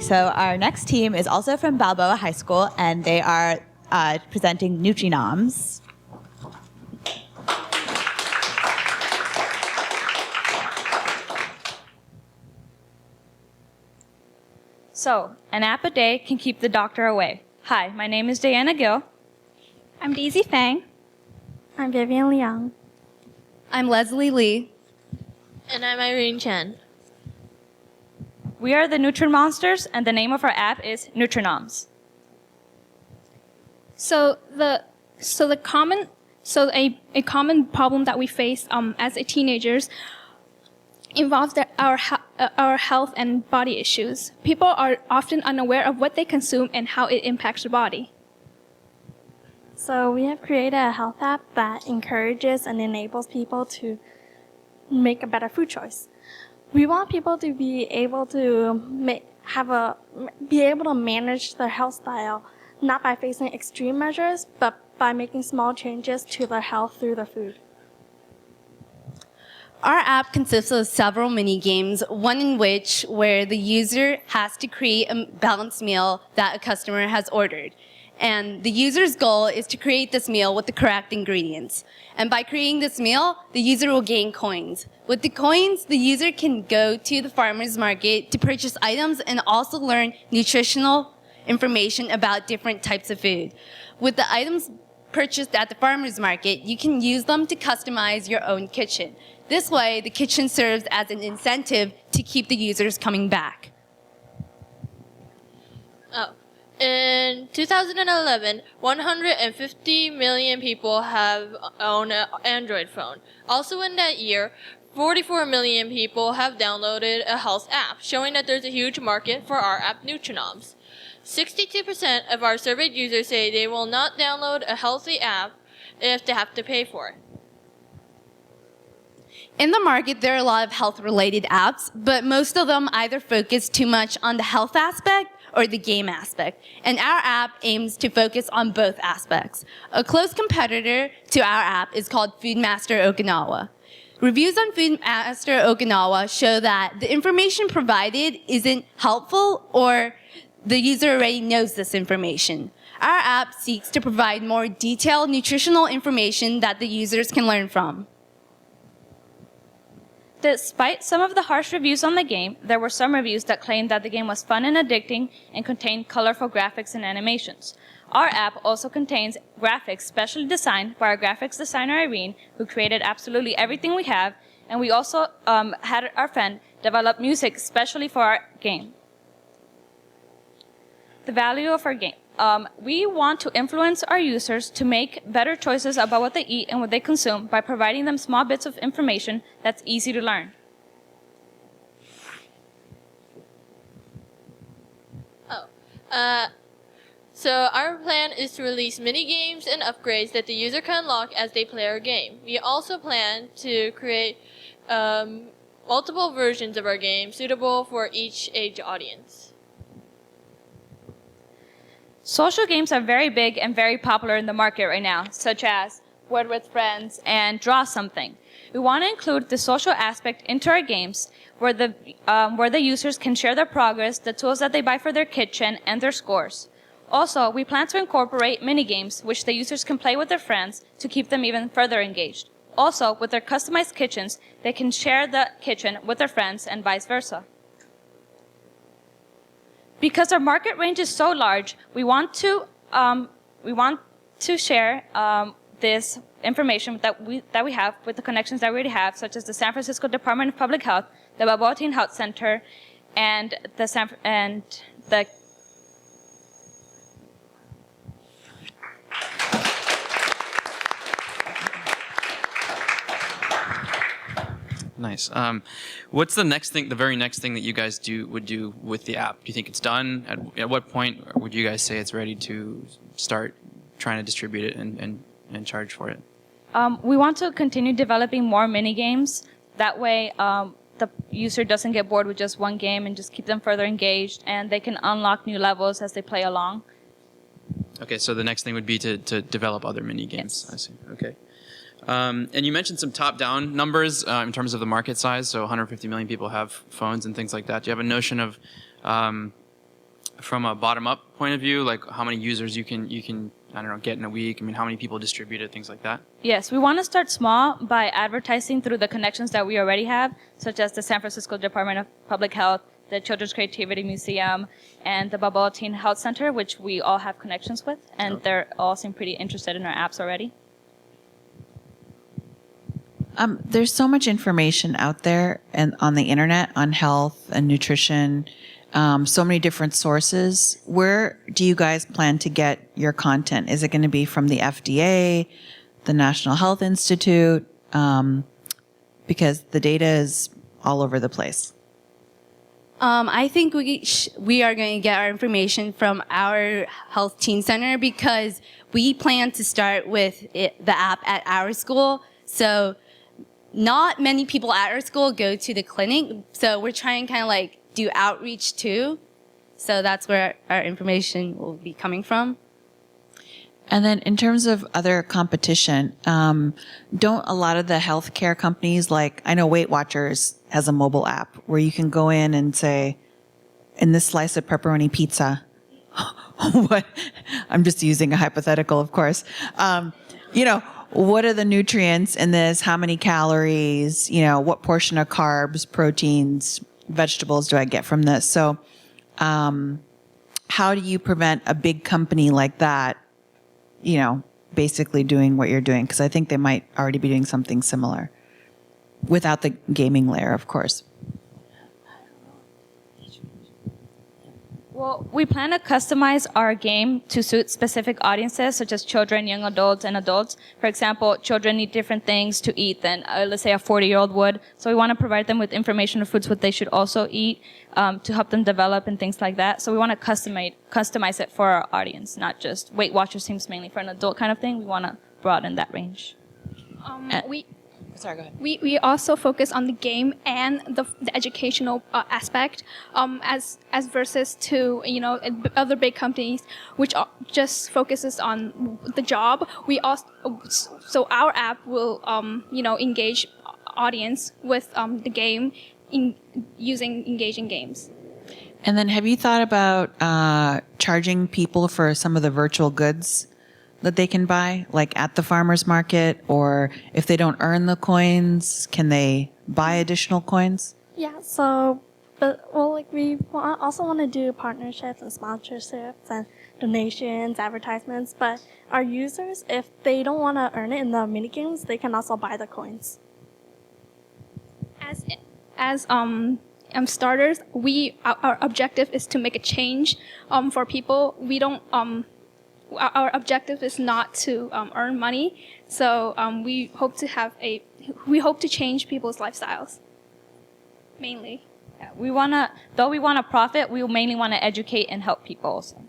So our next team is also from Balboa High School, and they are presenting Nutrinoms. So, an app a day can keep the doctor away. Hi, my name is Diana Gill. I'm Daisy Fang. I'm Vivian Liang. I'm Leslie Lee. And I'm Irene Chen. We are the Nutrin Monsters, and the name of our app is Nutrinoms. A common problem that we face as teenagers involves our health and body issues. People are often unaware of what they consume and how it impacts the body. So we have created a health app that encourages and enables people to make a better food choice. We want people to be able to manage their health style, not by facing extreme measures, but by making small changes to their health through their food. Our app consists of several mini games, one in which where the user has to create a balanced meal that a customer has ordered. And the user's goal is to create this meal with the correct ingredients. And by creating this meal, the user will gain coins. With the coins, the user can go to the farmer's market to purchase items and also learn nutritional information about different types of food. With the items purchased at the farmer's market, you can use them to customize your own kitchen. This way, the kitchen serves as an incentive to keep the users coming back. In 2011, 150 million people have owned an Android phone. Also in that year, 44 million people have downloaded a health app, showing that there's a huge market for our app Nutrinoms. 62% of our surveyed users say they will not download a healthy app if they have to pay for it. In the market, there are a lot of health-related apps, but most of them either focus too much on the health aspect or the game aspect. And our app aims to focus on both aspects. A close competitor to our app is called Foodmaster Okinawa. Reviews on Foodmaster Okinawa show that the information provided isn't helpful or the user already knows this information. Our app seeks to provide more detailed nutritional information that the users can learn from. Despite some of the harsh reviews on the game, there were some reviews that claimed that the game was fun and addicting and contained colorful graphics and animations. Our app also contains graphics specially designed by our graphics designer Irene, who created absolutely everything we have, and we also had our friend develop music specially for our game. The value of our game. We want to influence our users to make better choices about what they eat and what they consume by providing them small bits of information that's easy to learn. So our plan is to release mini games and upgrades that the user can unlock as they play our game. We also plan to create multiple versions of our game suitable for each age audience. Social games are very big and very popular in the market right now, such as Word with Friends and Draw Something. We want to include the social aspect into our games where the users can share their progress, the tools that they buy for their kitchen, and their scores. Also, we plan to incorporate mini-games which the users can play with their friends to keep them even further engaged. Also, with their customized kitchens, they can share the kitchen with their friends and vice versa. Because our market range is so large, we want to share this information that we have with the connections that we already have, such as the San Francisco Department of Public Health, the Balboa Teen Health Center, and the Nice. What's the next thing, the very next thing that you guys would do with the app? Do you think it's done? At what point would you guys say it's ready to start trying to distribute it and charge for it? We want to continue developing more mini games. That way, the user doesn't get bored with just one game and just keep them further engaged, and they can unlock new levels as they play along. Okay, so the next thing would be to develop other mini games. Yes. I see. Okay. And you mentioned some top-down numbers in terms of the market size. So 150 million people have phones and things like that. Do you have a notion of from a bottom-up point of view, like how many users you can I don't know, get in a week? I mean, how many people distribute it, things like that? Yes, we want to start small by advertising through the connections that we already have, such as the San Francisco Department of Public Health, the Children's Creativity Museum, and the Balboa Teen Health Center, which we all have connections with, and they're all seem pretty interested in our apps already. There's so much information out there and on the internet on health and nutrition, so many different sources. Where do you guys plan to get your content? Is it going to be from the FDA, the National Health Institute? Because the data is all over the place. I think we are going to get our information from our health teen center because we plan to start with the app at our school. So not many people at our school go to the clinic. So we're trying to kind of like do outreach too. So that's where our information will be coming from. And then in terms of other competition, don't a lot of the healthcare companies, like I know Weight Watchers has a mobile app where you can go in and say, in this slice of pepperoni pizza, what, I'm just using a hypothetical, of course, what are the nutrients in this? How many calories? What portion of carbs, proteins, vegetables do I get from this? So, how do you prevent a big company like that, basically doing what you're doing? Because I think they might already be doing something similar without the gaming layer, of course. Well, we plan to customize our game to suit specific audiences, such as children, young adults, and adults. For example, children need different things to eat than, let's say, a 40-year-old would. So we want to provide them with information of foods what they should also eat to help them develop and things like that. So we want to customize it for our audience, not just Weight Watchers seems mainly for an adult kind of thing. We want to broaden that range. Sorry, go ahead. We also focus on the game and the educational aspect, as versus to other big companies which just focuses on the job. We also so our app will engage audience with the game using engaging games. And then have you thought about charging people for some of the virtual goods that they can buy, like at the farmer's market, or if they don't earn the coins, can they buy additional coins? Yeah, we also want to do partnerships and sponsorships and donations, advertisements, but our users, if they don't want to earn it in the mini games, they can also buy the coins. As starters, our objective is to make a change for people. We don't our objective is not to earn money, so we hope to change people's lifestyles mainly. Yeah, we want to profit, we mainly want to educate and help people also.